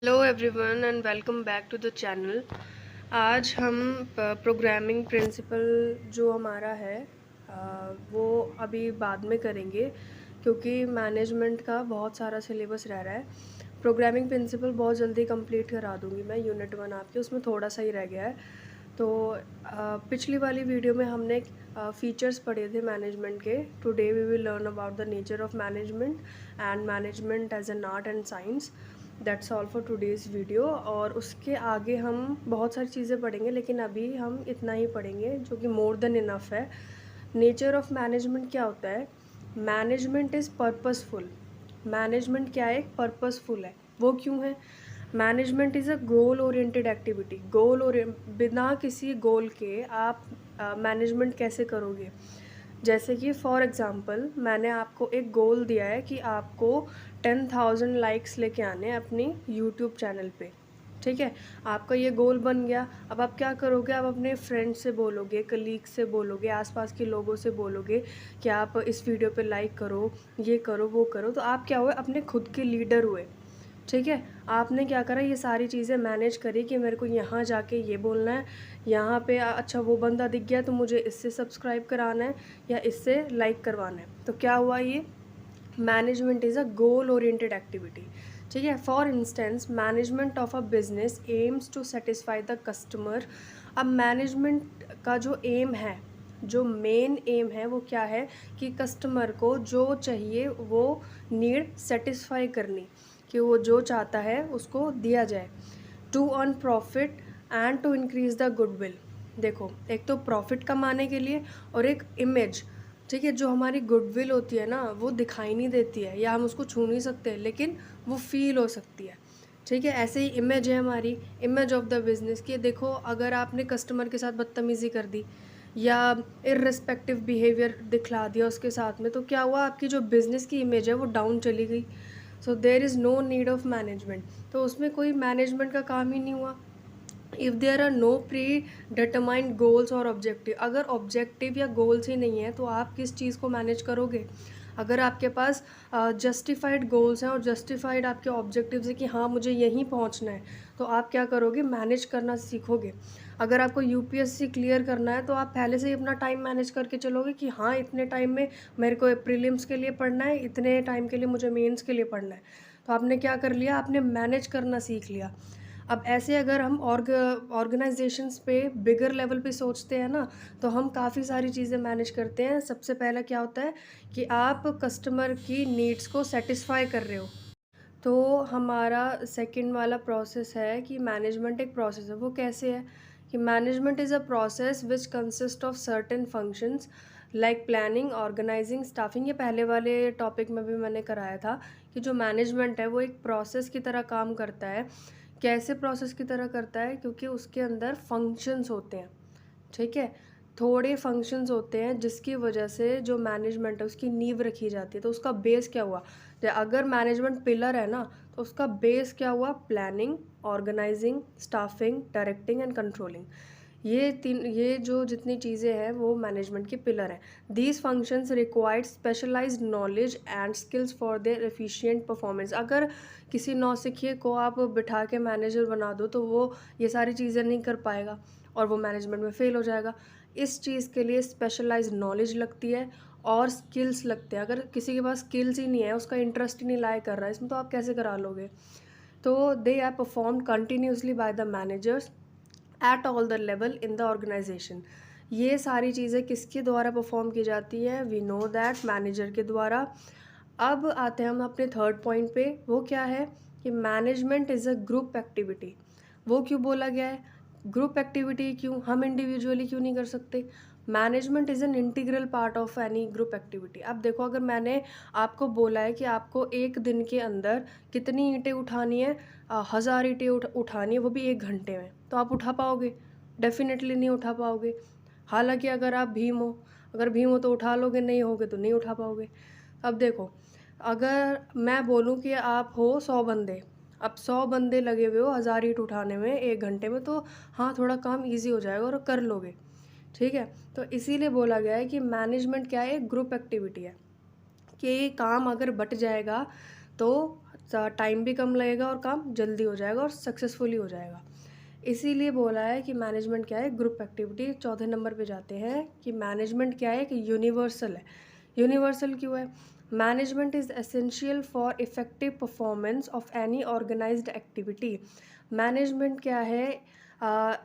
Hello everyone and welcome back to the channel. आज हम programming principal जो हमारा है वो अभी बाद में करेंगे क्योंकि मैनेजमेंट का बहुत सारा सिलेबस रह रहा है। प्रोग्रामिंग प्रिंसिपल बहुत जल्दी कंप्लीट करा दूंगी मैं, यूनिट 1 आपके उसमें थोड़ा सा ही रह गया है। तो पिछली वाली वीडियो में हमने फीचर्स पढ़े थे मैनेजमेंट के। Today we will learn about the nature of management and management as an art and science. That's all for today's video. और उसके आगे हम बहुत सारी चीज़ें पढ़ेंगे, लेकिन अभी हम इतना ही पढ़ेंगे जो कि मोर देन इनफ है। नेचर ऑफ मैनेजमेंट क्या होता है? Management is purposeful. मैनेजमेंट क्या है? पर्पसफुल है। वो क्यों है? Management is a goal oriented activity. बिना किसी गोल के आप मैनेजमेंट कैसे करोगे? जैसे कि फॉर एग्ज़ाम्पल मैंने आपको एक गोल दिया है कि आपको 10,000 लाइक्स लेके आने हैं अपनी यूट्यूब चैनल पे। ठीक है, आपका ये गोल बन गया। अब आप क्या करोगे? आप अपने फ्रेंड से बोलोगे, कलीग से बोलोगे, आसपास के लोगों से बोलोगे कि आप इस वीडियो पे लाइक करो, ये करो, वो करो। तो आप क्या हुए? अपने खुद के लीडर हुए। ठीक है, आपने क्या करा? ये सारी चीज़ें मैनेज करी कि मेरे को यहाँ जाके ये बोलना है, यहाँ पे अच्छा वो बंदा दिख गया तो मुझे इससे सब्सक्राइब कराना है या इससे लाइक करवाना है। तो क्या हुआ? ये management is a goal oriented activity. ठीक है, for instance management of a business aims to satisfy the customer. अब मैनेजमेंट का जो एम है, जो मेन एम है वो क्या है? कि कस्टमर को जो चाहिए वो नीड सेटिस्फाई करनी, कि वो जो चाहता है उसको दिया जाए। To earn profit and to increase the goodwill. देखो, एक तो प्रॉफिट कमाने के लिए और एक इमेज। ठीक है, जो हमारी गुडविल होती है ना, वो दिखाई नहीं देती है या हम उसको छू नहीं सकते, लेकिन वो फील हो सकती है। ठीक है, ऐसे ही इमेज है हमारी, इमेज ऑफ द बिज़नेस की। देखो, अगर आपने कस्टमर के साथ बदतमीज़ी कर दी या इर्रेस्पेक्टिव बिहेवियर दिखला दिया उसके साथ में, तो क्या हुआ? आपकी जो बिज़नेस की इमेज है वो डाउन चली गई। So there is no need of management. तो उसमें कोई मैनेजमेंट का काम ही नहीं हुआ। If there are no predetermined goals और ऑब्जेक्टिव, अगर ऑब्जेक्टिव या गोल्स ही नहीं है तो आप किस चीज़ को मैनेज करोगे? अगर आपके पास जस्टिफाइड गोल्स हैं और जस्टिफाइड आपके ऑब्जेक्टिव्स है कि हाँ मुझे यहीं पहुंचना है, तो आप क्या करोगे? मैनेज करना सीखोगे। अगर आपको यूपीएससी क्लियर करना है तो आप पहले से ही अपना टाइम मैनेज करके चलोगे कि हाँ इतने टाइम में मेरे को प्रीलिम्स के लिए पढ़ना है, इतने टाइम के लिए मुझे मेंस के लिए पढ़ना है। तो आपने क्या कर लिया? आपने मैनेज करना सीख लिया। अब ऐसे अगर हम ऑर्गेनाइजेशंस पे बिगर लेवल पे सोचते हैं ना, तो हम काफ़ी सारी चीज़ें मैनेज करते हैं। सबसे पहला क्या होता है कि आप कस्टमर की नीड्स को सेटिस्फाई कर रहे हो। तो हमारा सेकंड वाला प्रोसेस है कि मैनेजमेंट एक प्रोसेस है। वो कैसे है? कि management is a process which consist of certain functions like planning, organising, staffing. ये पहले वाले टॉपिक में भी मैंने कराया था कि जो मैनेजमेंट है वो एक प्रोसेस की तरह काम करता है। कैसे प्रोसेस की तरह करता है? क्योंकि उसके अंदर फंक्शंस होते हैं। ठीक है, थोड़े फंक्शंस होते हैं जिसकी वजह से जो मैनेजमेंट है उसकी नींव रखी जाती है। तो उसका बेस क्या हुआ? अगर मैनेजमेंट पिलर है ना, तो उसका बेस क्या हुआ? Planning, organising, staffing, directing and controlling. ये जो जितनी चीज़ें हैं वो मैनेजमेंट के पिलर हैं। These functions required specialised knowledge and skills for their efficient performance. अगर किसी नौसिखिए को आप बिठा के मैनेजर बना दो तो वो ये सारी चीज़ें नहीं कर पाएगा और वो मैनेजमेंट में फ़ेल हो जाएगा। इस चीज़ के लिए स्पेशलाइज्ड नॉलेज लगती है और स्किल्स लगते हैं। अगर किसी के पास स्किल्स ही नहीं है, उसका इंटरेस्ट ही नहीं लाया कर रहा है इसमें, तो आप कैसे करा लोगे? तो they are perform continuously by the managers at all the level in the organisation. ये सारी चीज़ें किसके द्वारा परफॉर्म की जाती हैं? वी नो दैट मैनेजर के द्वारा। अब आते हैं हम अपने थर्ड पॉइंट पे। वो क्या है? कि management is a group activity. वो क्यों बोला गया है? ग्रुप एक्टिविटी क्यों? हम इंडिविजुअली क्यों नहीं कर सकते? Management is an integral part of any group activity. अब देखो, अगर मैंने आपको बोला है कि आपको एक दिन के अंदर कितनी ईंटें उठानी है, 1000 ईंटें उठानी है, वो भी 1 घंटे में, तो आप उठा पाओगे? डेफिनेटली नहीं उठा पाओगे। हालांकि अगर भीम हो तो उठा लोगे, नहीं होगे तो नहीं उठा पाओगे। अब देखो, अगर मैं बोलूँ कि आप हो 100 बंदे, अब 100 बंदे लगे हुए हो 1000 ईंट उठाने में 1 घंटे में, तो हाँ थोड़ा काम ईजी हो जाएगा और कर लोगे। ठीक है, तो इसीलिए बोला गया है कि मैनेजमेंट क्या है? ग्रुप एक्टिविटी है। कि काम अगर बट जाएगा तो टाइम भी कम लगेगा और काम जल्दी हो जाएगा और सक्सेसफुली हो जाएगा। इसीलिए बोला है कि मैनेजमेंट क्या है, ग्रुप एक्टिविटी। चौथे नंबर पे जाते हैं कि मैनेजमेंट क्या है, कि यूनिवर्सल है। यूनिवर्सल क्यों है? Management is essential for effective performance of any organised activity. Management क्या है?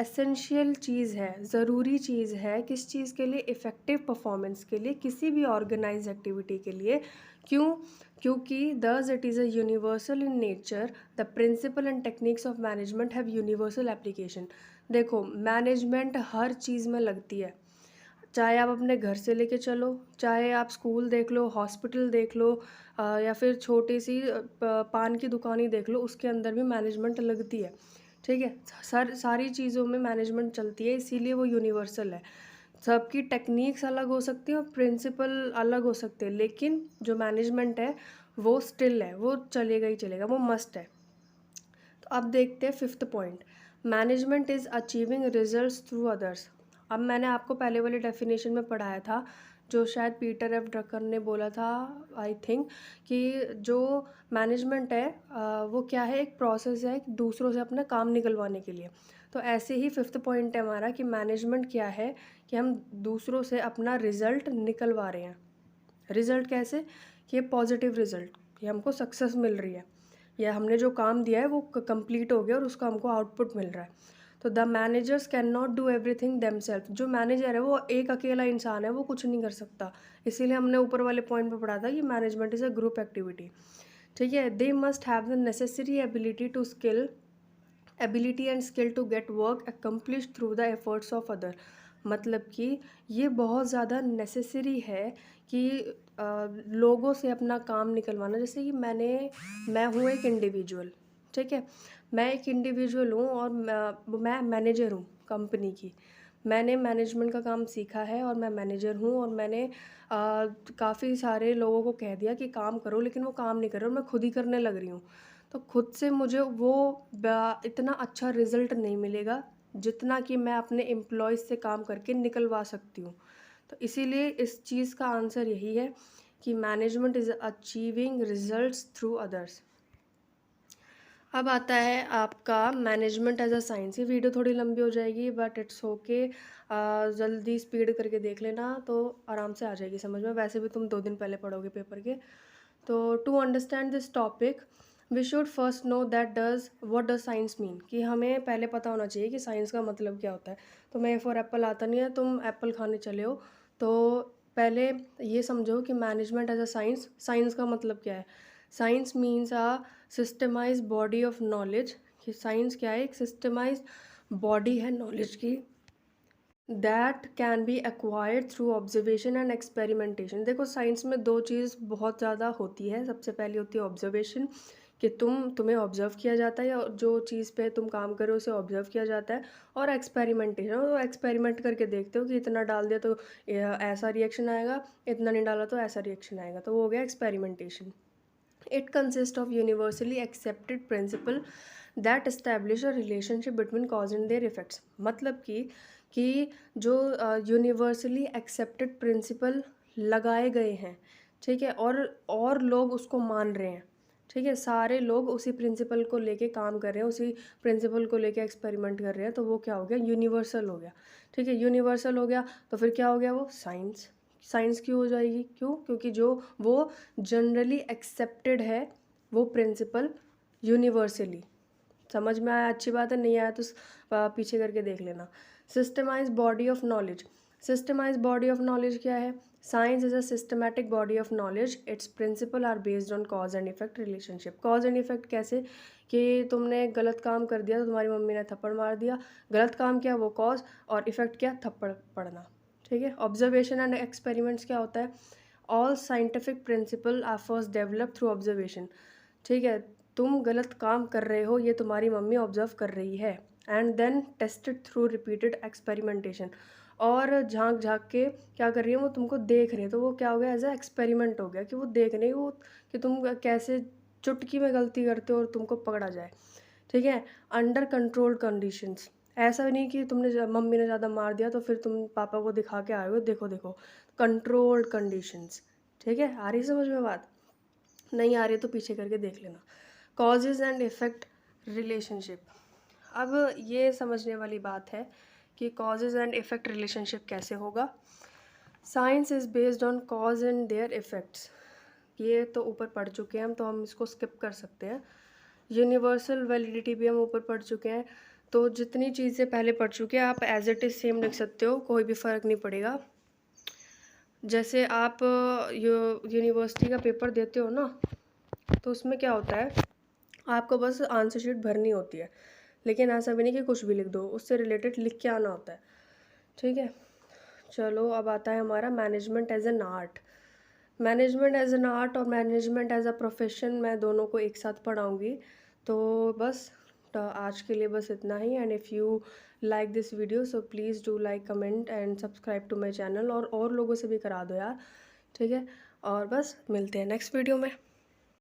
एसेंशियल चीज़ है, ज़रूरी चीज़ है। किस चीज़ के लिए? इफ़ेक्टिव परफॉर्मेंस के लिए, किसी भी ऑर्गेनाइज एक्टिविटी के लिए। क्यों? क्योंकि thus it is a universal in nature, the principle and techniques of management have universal application. देखो, मैनेजमेंट हर चीज़ में लगती है, चाहे आप अपने घर से लेके चलो, चाहे आप स्कूल देख लो, हॉस्पिटल देख लो, या फिर छोटी सी पान की दुकान ही देख लो, उसके अंदर भी मैनेजमेंट लगती है। ठीक है, सारी चीज़ों में मैनेजमेंट चलती है, इसीलिए वो यूनिवर्सल है। सबकी टेक्निक्स अलग हो सकती हैं और प्रिंसिपल अलग हो सकते हैं, लेकिन जो मैनेजमेंट है वो स्टिल है, वो चलेगा ही चलेगा, वो मस्ट है। तो अब देखते हैं fifth point, management is achieving results through others. अब मैंने आपको पहले वाले डेफिनेशन में पढ़ाया था, जो शायद पीटर एफ ड्रकर ने बोला था, आई थिंक, कि जो मैनेजमेंट है वो क्या है, एक प्रोसेस है दूसरों से अपना काम निकलवाने के लिए। तो ऐसे ही फिफ्थ पॉइंट है हमारा कि मैनेजमेंट क्या है, कि हम दूसरों से अपना रिजल्ट निकलवा रहे हैं। रिजल्ट कैसे? कि पॉजिटिव रिजल्ट, कि हमको सक्सेस मिल रही है, या हमने जो काम दिया है वो कंप्लीट हो गया और उसका हमको आउटपुट मिल रहा है। तो the managers can not do everything themself. जो मैनेजर है वो एक अकेला इंसान है, वो कुछ नहीं कर सकता। इसीलिए हमने ऊपर वाले पॉइंट पे पढ़ा था कि management is a group activity. ठीक है, they must have the necessary ability and skill to get work accomplish through the efforts of other. मतलब कि ये बहुत ज़्यादा नेसेसरी है कि लोगों से अपना काम निकलवाना। जैसे कि मैं हूँ एक इंडिविजुअल, ठीक है, मैं एक इंडिविजुअल हूँ और मैं मैनेजर हूँ कंपनी की। मैंने मैनेजमेंट का काम सीखा है और मैं मैनेजर हूँ, और मैंने काफ़ी सारे लोगों को कह दिया कि काम करो, लेकिन वो काम नहीं कर रहे और मैं खुद ही करने लग रही हूँ। तो खुद से मुझे वो इतना अच्छा रिज़ल्ट नहीं मिलेगा जितना कि मैं अपने एम्प्लॉयज़ से काम करके निकलवा सकती हूँ। तो इसीलिए इस चीज़ का आंसर यही है कि management is achieving results through others. अब आता है आपका मैनेजमेंट एज अ साइंस। ये वीडियो थोड़ी लंबी हो जाएगी, बट इट्स ओके, जल्दी स्पीड करके देख लेना तो आराम से आ जाएगी समझ में। वैसे भी तुम 2 दिन पहले पढ़ोगे पेपर के। तो to understand this topic we should first know that what does science mean, कि हमें पहले पता होना चाहिए कि साइंस का मतलब क्या होता है। तो मैं फॉर एप्पल आता नहीं है, तुम एप्पल खाने चले हो, तो पहले ये समझो कि management as a science, science का मतलब क्या है। Science means a systemise body of knowledge. कि साइंस क्या है, एक सिस्टमाइज बॉडी है नॉलेज की, that can be acquired through observation and experimentation. देखो, साइंस में 2 चीज़ बहुत ज़्यादा होती है। सबसे पहली होती है ऑब्जर्वेशन, कि तुम्हें ऑब्जर्व किया जाता है, या जो चीज़ पे तुम काम करो उसे ऑब्जर्व किया जाता है। और एक्सपेरिमेंटेशन, तो एक्सपेरिमेंट करके देखते हो कि इतना डाल दिया तो ऐसा रिएक्शन आएगा, इतना नहीं डाला तो ऐसा रिएक्शन आएगा, तो वो हो गया experimentation. It consists of universally accepted principle that establish a relationship between cause and their effects। मतलब कि जो यूनिवर्सली एक्सेप्टेड प्रिंसिपल लगाए गए हैं, ठीक है, और लोग उसको मान रहे हैं, ठीक है, सारे लोग उसी प्रिंसिपल को लेके काम कर रहे हैं, उसी प्रिंसिपल को लेके एक्सपेरिमेंट कर रहे हैं, तो वो क्या हो गया, यूनिवर्सल हो गया। ठीक है, यूनिवर्सल हो गया तो फिर क्या हो गया, वो साइंस। साइंस क्यों हो जाएगी, क्यों? क्योंकि जो वो जनरली एक्सेप्टेड है वो प्रिंसिपल यूनिवर्सली। समझ में आया? अच्छी बात है, नहीं आया तो पीछे करके देख लेना। Systemise body of knowledge. Systemise body of knowledge क्या है? Science is a systematic body of knowledge, its principle are based on cause and effect relationship. Cause and effect कैसे? कि तुमने गलत काम कर दिया तो तुम्हारी मम्मी ने थप्पड़ मार दिया, गलत काम किया वो कॉज, और इफेक्ट क्या, थप्पड़ पड़ना। ठीक है, ऑब्जर्वेशन एंड एक्सपेरिमेंट्स क्या होता है? All scientific principle are first develop through observation. ठीक है, तुम गलत काम कर रहे हो, ये तुम्हारी मम्मी ऑब्जर्व कर रही है, and then tested through repeated experimentation. और झांक झांक के क्या कर रही है, वो तुमको देख रहे हैं, तो वो क्या हो गया, एज अ एक्सपेरिमेंट हो गया, कि वो देख रहे हैं वो कि तुम कैसे चुटकी में गलती करते हो और तुमको पकड़ा जाए। ठीक है, अंडर कंट्रोल्ड कंडीशंस। ऐसा नहीं कि मम्मी ने ज़्यादा मार दिया तो फिर तुम पापा को दिखा के आए हो, देखो देखो, कंट्रोल्ड कंडीशंस। ठीक है, आ रही समझ में बात? नहीं आ रही तो पीछे करके देख लेना। Causes and effect relationship. अब ये समझने वाली बात है कि कॉजेज़ एंड इफ़ेक्ट रिलेशनशिप कैसे होगा। Science is based on cause and their effects. ये तो ऊपर पढ़ चुके हैं हम, तो हम इसको स्किप कर सकते हैं। यूनिवर्सल वैलिडिटी भी हम ऊपर पढ़ चुके हैं। तो जितनी चीज़ें पहले पढ़ चुके हैं आप एज इट इज़ सेम लिख सकते हो, कोई भी फ़र्क नहीं पड़ेगा। जैसे आप यूनिवर्सिटी का पेपर देते हो ना, तो उसमें क्या होता है, आपको बस आंसर शीट भरनी होती है, लेकिन ऐसा भी नहीं कि कुछ भी लिख दो, उससे रिलेटेड लिख के आना होता है। ठीक है, चलो अब आता है हमारा management as an art. Management as an art और मैनेजमेंट एज अ प्रोफेशन, मैं दोनों को एक साथ पढ़ाऊँगी। तो बस तो आज के लिए बस इतना ही। And if you like this video so please do like, comment and subscribe to my channel, और लोगों से भी करा दो यार। ठीक है, और बस मिलते हैं नेक्स्ट वीडियो में।